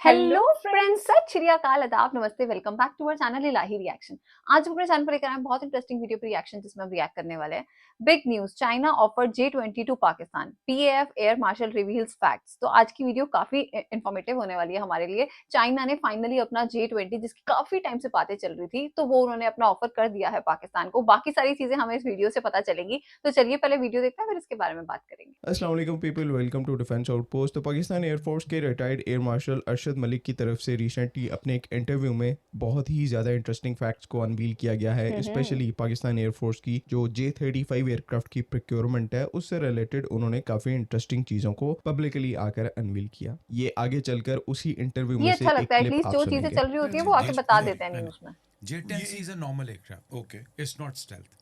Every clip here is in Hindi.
हेलो फ्रेंड्स, सत श्री अकाल, आदाब, नमस्ते, welcome back to our channel Ilahi reaction. आज हम अपने चैनल पर लेकर आए हैं बहुत इंटरेस्टिंग वीडियो पर रिएक्शन, जिसमें हम रिएक्ट करने वाले हैं। Big news, China offer J20 to Pakistan, PAF air marshal reveals facts. तो आज की वीडियो काफी इंफॉर्मेटिव होने वाली है हमारे लिए। चाइना ने फाइनली अपना J20, जिसकी काफी टाइम से बातें चल रही थी, तो वो उन्होंने अपना ऑफर कर दिया है पाकिस्तान को। बाकी सारी चीजें हमें इस वीडियो से पता चलेंगी, तो चलिए पहले वीडियो देखते हैं, फिर इसके बारे में बात करेंगे। अस्सलाम वालेकुम people, welcome to defence outpost. तो पाकिस्तान एयरफोर्स के retired air marshal Arshad Malik की तरफ से रिसेंटली अपने एक इंटरव्यू में बहुत ही ज़्यादा इंटरेस्टिंग फैक्ट्स को अनवील किया गया है। स्पेशली पाकिस्तान एयरफोर्स की जो J35 एयरक्राफ्ट की प्रोक्योरमेंट है, उससे रिलेटेड उन्होंने काफ़ी इंटरेस्टिंग चीज़ों को पब्लिकली आकर अनवील किया। ये आगे चलकर उसी इंटरव्यू ये में अच्छा से एक लगता है, क्लिप एटलीस्ट आप जो चीजें सुनेंगे। चल रही होती है वो आके बता देते हैं न्यूज में। J10C is a normal aircraft. Okay. It's not stealth.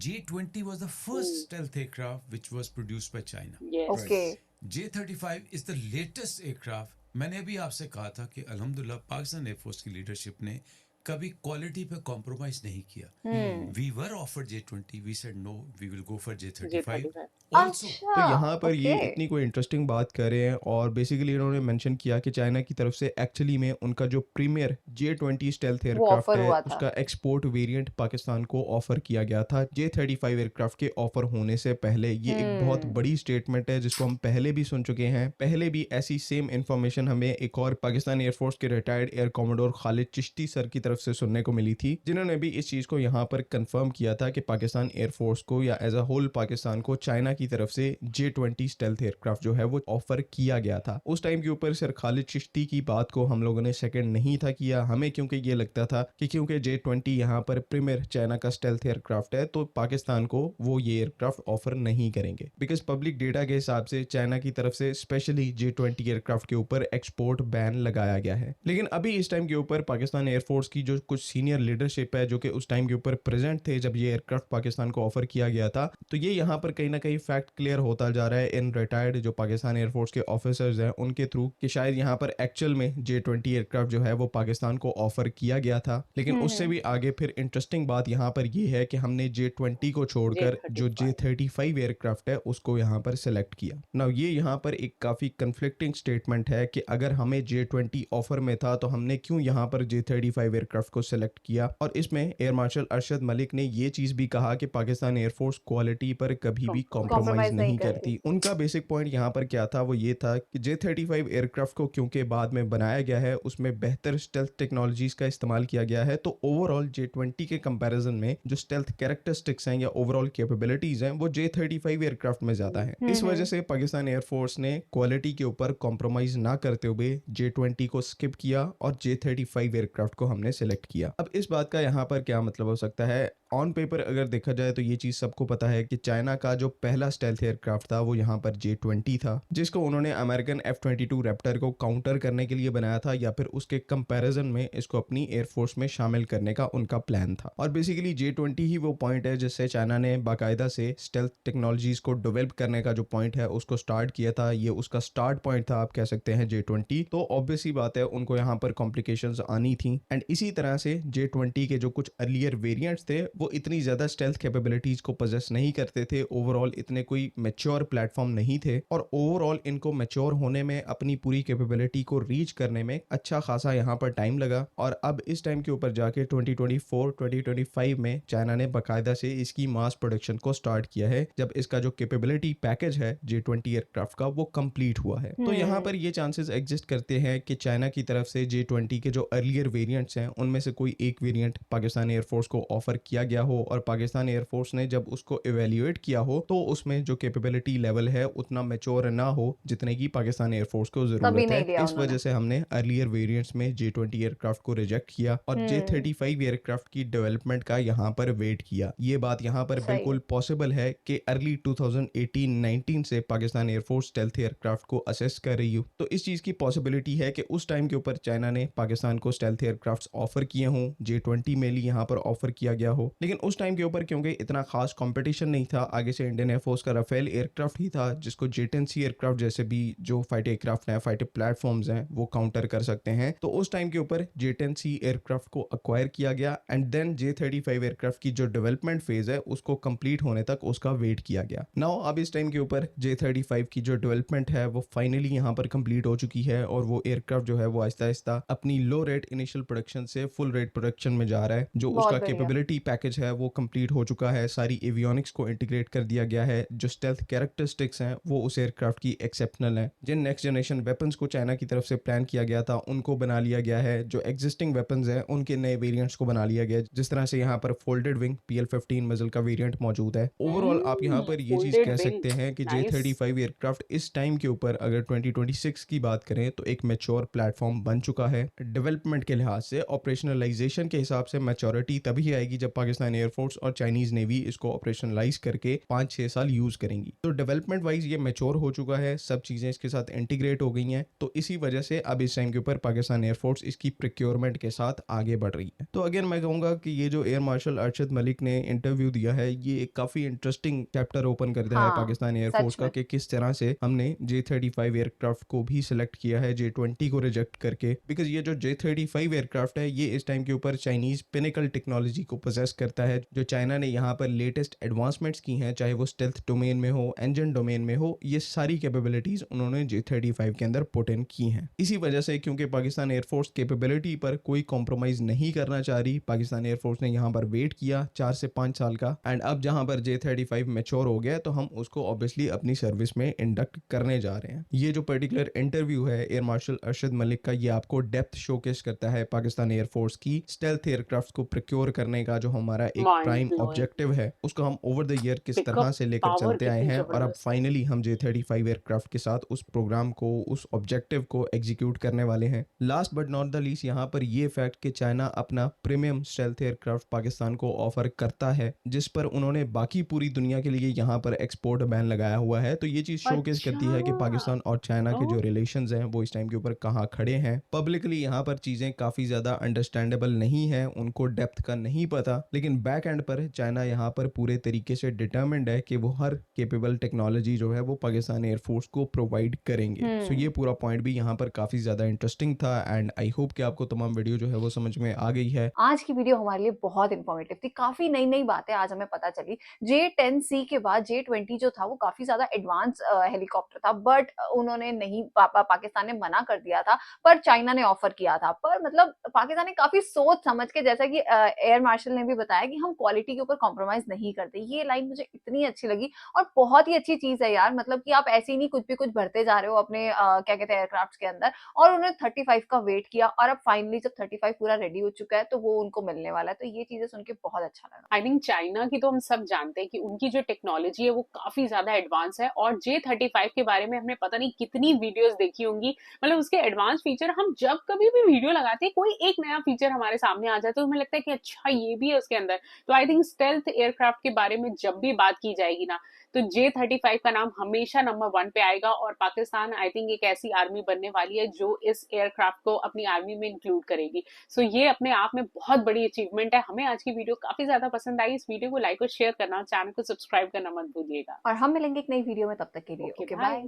J20 was the first stealth aircraft which was produced by China. Yes. Okay, J35 is the latest aircraft. मैंने भी आपसे कहा था कि अल्हम्दुलिल्लाह पाकिस्तान एयरफोर्स की लीडरशिप ने कभी क्वालिटी पे कॉम्प्रोमाइज नहीं किया। We were offered J20, we said no, we will go for J35 also. अच्छा, तो यहाँ पर ये ओके। इतनी कोई इंटरेस्टिंग बात कर रहे हैं और बेसिकली इन्होंने मेंशन किया कि चाइना की तरफ से एक्चुअली में उनका जो premiere J20 stealth aircraft offer है, हुआ था। उसका एक्सपोर्ट वेरिएंट पाकिस्तान को ऑफर किया गया था J35 एयरक्राफ्ट के ऑफर होने से पहले। ये एक बहुत बड़ी स्टेटमेंट है जिसको हम पहले भी सुन चुके हैं। पहले भी ऐसी सेम इंफॉर्मेशन हमें एक और पाकिस्तान एयरफोर्स के retired air commodore Khalid Chishti sir की तरफ से सुनने को मिली थी, जिन्होंने भी इस चीज को यहाँ पर कंफर्म किया था कि पाकिस्तान एयरफोर्स को या एज अ होल पाकिस्तान को चाइना की तरफ से J20 स्टेल्थ एयरक्राफ्ट जो है वो ऑफर किया गया था। उस टाइम के ऊपर सर खालिद चिश्ती की बात को हम लोगों ने सेकंड नहीं था किया हमें, क्योंकि ये लगता था कि क्योंकि J20 यहाँ पर प्रीमियर चाइना का स्टेल्थ एयरक्राफ्ट है, तो पाकिस्तान को वो ये एयरक्राफ्ट ऑफर नहीं करेंगे। बिकॉज पब्लिक डेटा के हिसाब से चाइना की तरफ से स्पेशली J20 एयरक्राफ्ट के ऊपर एक्सपोर्ट बैन लगाया गया है। लेकिन अभी इस टाइम के ऊपर पाकिस्तान एयरफोर्स की जो कुछ सीनियर लीडरशिप है, जो कि उस टाइम के ऊपर प्रेजेंट थे जब ये एयरक्राफ्ट पाकिस्तान को ऑफर किया गया था, तो ये यहाँ पर कहीं ना कहीं फैक्ट क्लियर होता जा रहा है इन रिटायर्ड जो पाकिस्तान एयरफोर्स के ऑफिसर्स हैं उनके थ्रू, कि शायद यहाँ पर एक्चुअल में J20 एयरक्राफ्ट जो है वो पाकिस्तान को ऑफर किया गया था। लेकिन उससे भी आगे फिर इंटरेस्टिंग बात यहाँ पर ये है कि हमने J20 को छोड़कर जो J35 एयरक्राफ्ट है उसको यहाँ पर सिलेक्ट किया। नाउ ये यहाँ पर एक काफी कंफ्लिक्टिंग स्टेटमेंट है कि अगर हमें J20 ऑफर में था तो हमने क्यों यहाँ पर J35 एयरक्राफ्ट को सिलेक्ट किया। और इसमें एयर मार्शल अरशद मलिक ने ये चीज भी कहा कि पाकिस्तान एयरफोर्स क्वालिटी पर कभी भी कॉम्प्रोमाइज नहीं करती। उनका बेसिक पॉइंट यहाँ पर क्या था, वो ये था कि J35 एयरक्राफ्ट को क्योंकि बाद में बनाया गया है, उसमें बेहतर स्टेल्थ टेक्नोलॉजीज का इस्तेमाल किया गया है, तो ओवरऑल J20 के कंपैरिजन में जो स्टेल्थ कैरेक्टरिस्टिक्स हैं या ओवरऑल कैपेबिलिटीज हैं वो J35 एयरक्राफ्ट में ज्यादा है। इस वजह से पाकिस्तान एयरफोर्स ने क्वालिटी के ऊपर कॉम्प्रोमाइज ना करते हुए J20 को स्किप किया और J35 एयरक्राफ्ट को हमने सिलेक्ट किया। अब इस बात का यहाँ पर क्या मतलब हो सकता है, ऑन पेपर अगर देखा जाए तो ये चीज सबको पता है कि चाइना का जो पहला स्टेल्थ एयरक्राफ्ट था वो यहाँ पर J20 था, जिसको उन्होंने अमेरिकन F-22 रैप्टर को काउंटर करने के लिए बनाया था, या फिर उसके कंपैरिजन में इसको अपनी एयरफोर्स में शामिल करने का उनका प्लान था। और बेसिकली J20 ही वो पॉइंट है जिससे चाइना ने बाकायदा से स्टेल्थ टेक्नोलॉजीज को डेवलप करने का जो पॉइंट है उसको स्टार्ट किया था। ये उसका स्टार्ट पॉइंट था, आप कह सकते हैं J20। तो ऑब्वियस ही बात है उनको यहाँ पर कॉम्प्लिकेशंस आनी थी। एंड इसी तरह से J20 के जो कुछ अर्लियर वेरिएंट्स थे वो इतनी ज्यादा स्टेल्थ कैपेबिलिटीज को पोजेस नहीं करते थे, ओवरऑल इतने कोई मैच्योर प्लेटफॉर्म नहीं थे, और ओवरऑल इनको मैच्योर होने में, अपनी पूरी कैपेबिलिटी को रीच करने में अच्छा खासा यहाँ पर टाइम लगा। और अब इस टाइम के ऊपर जाके 2024-2025 में चाइना ने बाकायदा से इसकी मास प्रोडक्शन को स्टार्ट किया है, जब इसका जो कैपेबिलिटी पैकेज है J20 एयरक्राफ्ट का वो कंप्लीट हुआ है। तो यहाँ पर ये चांसेस एग्जिस्ट करते हैं कि चाइना की तरफ से J20 के जो अर्लियर वेरिएंट्स हैं उनमें से कोई एक वेरिएंट पाकिस्तान एयरफोर्स को ऑफर किया गया हो, और पाकिस्तान एयरफोर्स ने जब उसको इवेल्युएट किया हो तो उसमें जो कैपेबिलिटी लेवल है उतना मैच्योर ना हो जितने की पाकिस्तान एयरफोर्स को जरूरत है। इस वजह से हमने अर्लियर वेरिएंट्स में J20 एयरक्राफ्ट को रिजेक्ट किया और J35 एयरक्राफ्ट की डेवलपमेंट का यहाँ पर वेट किया। ये बात यहाँ पर बिल्कुल पॉसिबल है कि अर्ली 2018-19 से पाकिस्तान एयरफोर्स स्टेल्थ एयरक्राफ्ट को असेस कर रही हो, तो इस चीज की पॉसिबिलिटी है कि उस टाइम के ऊपर चाइना ने पाकिस्तान को स्टेल्थ एयरक्राफ्ट ऑफर किए हों, J20 मेनली यहाँ पर ऑफर किया गया हो। लेकिन उस टाइम के ऊपर क्योंकि इतना खास कंपटीशन नहीं था, आगे से इंडियन एयरफोर्स का राफेल एयरक्राफ्ट ही था जिसको J-10C एयरक्राफ्ट जैसे भी जो फाइटर एयरक्राफ्ट हैं, फाइटर प्लेटफॉर्म्स हैं, वो काउंटर कर सकते हैं। तो उस टाइम के ऊपर J-10C एयरक्राफ्ट को अक्वायर किया गया एंड देन J-35 एयरक्राफ्ट की जो डेवलपमेंट फेज है उसको कंप्लीट होने तक उसका वेट किया गया। नाउ अब इस टाइम के ऊपर J-35 की जो डेवलपमेंट है वो फाइनली यहाँ पर कंप्लीट हो चुकी है और वो एयरक्राफ्ट जो है वो आहिस्ता आहिस्ता अपनी लो रेट इनिशियल प्रोडक्शन से फुल रेट प्रोडक्शन में जा रहा है। जो बहुत उसका बढ़िया। कैपेबिलिटी पैकेज है वो कंप्लीट हो चुका है, सारी एवियोनिक्स को इंटीग्रेट कर दिया गया है, जो स्टेल्थ कैरेक्टरिस्टिक्स हैं वो उस एयरक्राफ्ट की एक्सेप्शनल है। जिन नेक्स्ट जनरेशन वेपन्स को चाइना की तरफ से प्लान किया गया था उनको बना लिया गया है, जो एग्जिस्टिंग वेपन्स हैं उनके नए वेरिएंट्स को बना लिया गया है। जिस तरह से यहाँ पर फोल्डेड विंग PL-15 मजल का वेरिएंट मौजूद है। ओवरऑल आप यहाँ पर ये चीज folded कह wing, सकते हैं कि nice. J-35 एयरक्राफ्ट इस टाइम के ऊपर अगर 2026 की बात करें तो एक मैच्योर प्लेटफॉर्म बन चुका है। डेवलपमेंट के लिहाज से, ऑपरेशनलाइजेशन के हिसाब से मैच्योरिटी तभी आएगी जब पाकिस्तान एयरफोर्स और चाइनीज नेवी इसको ऑपरेशनलाइज करके 5-6 साल यूज करेंगी। तो डेवलपमेंट वाइज ये मैच्योर हो चुका है, सब चीजें इसके साथ इंटीग्रेट हो गई हैं। तो इसी वजह से अब इस टाइम के ऊपर पाकिस्तान एयरफोर्स इसकी प्रोक्योरमेंट के साथ आगे बढ़ रही है। तो अगेन मैं कहूंगा कि ये जो एयर मार्शल अरशद मलिक ने इंटरव्यू दिया है ये एक काफी इंटरेस्टिंग चैप्टर ओपन करता है हाँ, पाकिस्तान एयरफोर्स सच का में। कि किस तरह से हमने J-35 एयरक्राफ्ट को भी सिलेक्ट किया है J-20 को रिजेक्ट करके। बिकॉज ये जो J-35 एयरक्राफ्ट है ये इस टाइम के ऊपर चाइनीज पिनिकल टेक्नोलॉजी को पोजेस करता है, जो चाइना ने यहाँ पर लेटेस्ट एडवांसमेंट्स की हैं, चाहे वो स्टेल्थ डोमेन में हो, इंजन डोमेन में हो, ये सारी कैपेबिलिटीज उन्होंने J-35 के अंदर पुट इन की हैं। इसी वजह से क्योंकि पाकिस्तान एयरफोर्स कैपेबिलिटी पर कोई कॉम्प्रोमाइज नहीं करना चाह रही, पाकिस्तान एयरफोर्स ने यहाँ पर वेट किया 4 से 5 साल का एंड अब जहाँ पर J-35 मैच्योर हो गया तो हम उसको ऑब्वियसली अपनी सर्विस में इंडक्ट करने जा रहे हैं। ये जो पर्टिकुलर इंटरव्यू है एयर मार्शल अरशद मलिक का, ये आपको डेप्थ शोकेस करता है पाकिस्तान एयरफोर्स की स्टेल्थ एयरक्राफ्ट को प्रोक्योर करने का जो हमारा एक Mind प्राइम blowing. ऑब्जेक्टिव है उसको हम ओवर द ईयर किस Pickup तरह से लेकर power चलते आए कितनी हैं और अब जबरदस्त है। फाइनली हम J-35 एयरक्राफ्ट के साथ उस प्रोग्राम को, उस ऑब्जेक्टिव को एग्जीक्यूट करने वाले हैं। Last but not the least यहाँ पर ये फैक्ट कि चाइना अपना प्रीमियम स्टेल्थ एयरक्राफ्ट पाकिस्तान को ऑफर करता है, जिस पर उन्होंने बाकी पूरी दुनिया के लिए यहाँ पर एक्सपोर्ट बैन लगाया हुआ है। तो ये चीज शोकेस करती है कि अच्छा। पाकिस्तान और चाइना के जो Oh. रिलेशंस हैं वो इस टाइम के ऊपर कहाँ खड़े हैं। पब्लिकली यहाँ पर चीजें काफी ज्यादा अंडरस्टैंडेबल नहीं है, उनको डेप्थ का नहीं पता, लेकिन बैक एंड पर चाइना यहाँ पर पूरे तरीके से डिटर्मिन्ड है कि वो हर केपेबल टेक्नोलॉजी जो है वो पाकिस्तान एयरफोर्स को प्रोवाइड करेंगे। सो ये पूरा पॉइंट भी यहाँ पर काफी ज्यादा इंटरेस्टिंग था एंड आई होप कि आपको तमाम वीडियो जो है वो समझ में आ गई है। आज की वीडियो हमारे लिए बहुत इंफॉर्मेटिव थी, काफी नई नई बातें आज हमें पता चली। J-10C के बाद J-20 जो था वो काफी ज्यादा एडवांस हेलीकॉप्टर था, बट उन्होंने नहीं पाकिस्तान ने मना कर दिया था, पर चाइना ने ऑफर किया था। पर मतलब पाकिस्तान ने काफी सोच समझ के, जैसा कि एयर मार्शल ने भी बताया कि हम क्वालिटी के ऊपर कॉम्प्रोमाइज नहीं करते। ये लाइन मुझे इतनी अच्छी लगी और बहुत ही अच्छी चीज है यार, मतलब कि आप ऐसे ही नहीं कुछ भी कुछ भरते जा रहे हो अपने क्या कहते हैं एयरक्राफ्ट के अंदर। और उन्होंने 35 का वेट किया और अब फाइनली जब 35 पूरा रेडी हो चुका है तो वो उनको मिलने वाला है। तो ये चीजें सुन के बहुत अच्छा लगा। आई थिंक चाइना की तो हम सब जानते हैं कि उनकी जो टेक्नोलॉजी है वो काफी ज्यादा एडवांस है, और J-35 के बारे में हमने पता नहीं कितनी वीडियोस देखी होंगी। मतलब उसके एडवांस फीचर, हम जब कभी भी वीडियो लगाते हैं कोई एक नया फीचर हमारे सामने आ जाता है तो हमें लगता है कि अच्छा ये भी है उसके अंदर। तो आई थिंक स्टेल्थ एयरक्राफ्ट के बारे में जब भी बात की जाएगी ना तो J-35 का नाम हमेशा नंबर 1 पे आएगा, और पाकिस्तान आई थिंक एक ऐसी आर्मी बनने वाली है जो इस एयरक्राफ्ट को अपनी आर्मी में इंक्लूड करेगी। सो ये अपने आप में बहुत बड़ी अचीवमेंट है। हमें आज की वीडियो काफी ज्यादा पसंद आई। इस वीडियो को लाइक और शेयर करना, चैनल को सब्सक्राइब करना मत भूलिएगा। और हम मिलेंगे एक नई वीडियो में, तब तक के लिए ओके ओके बाय। बाय।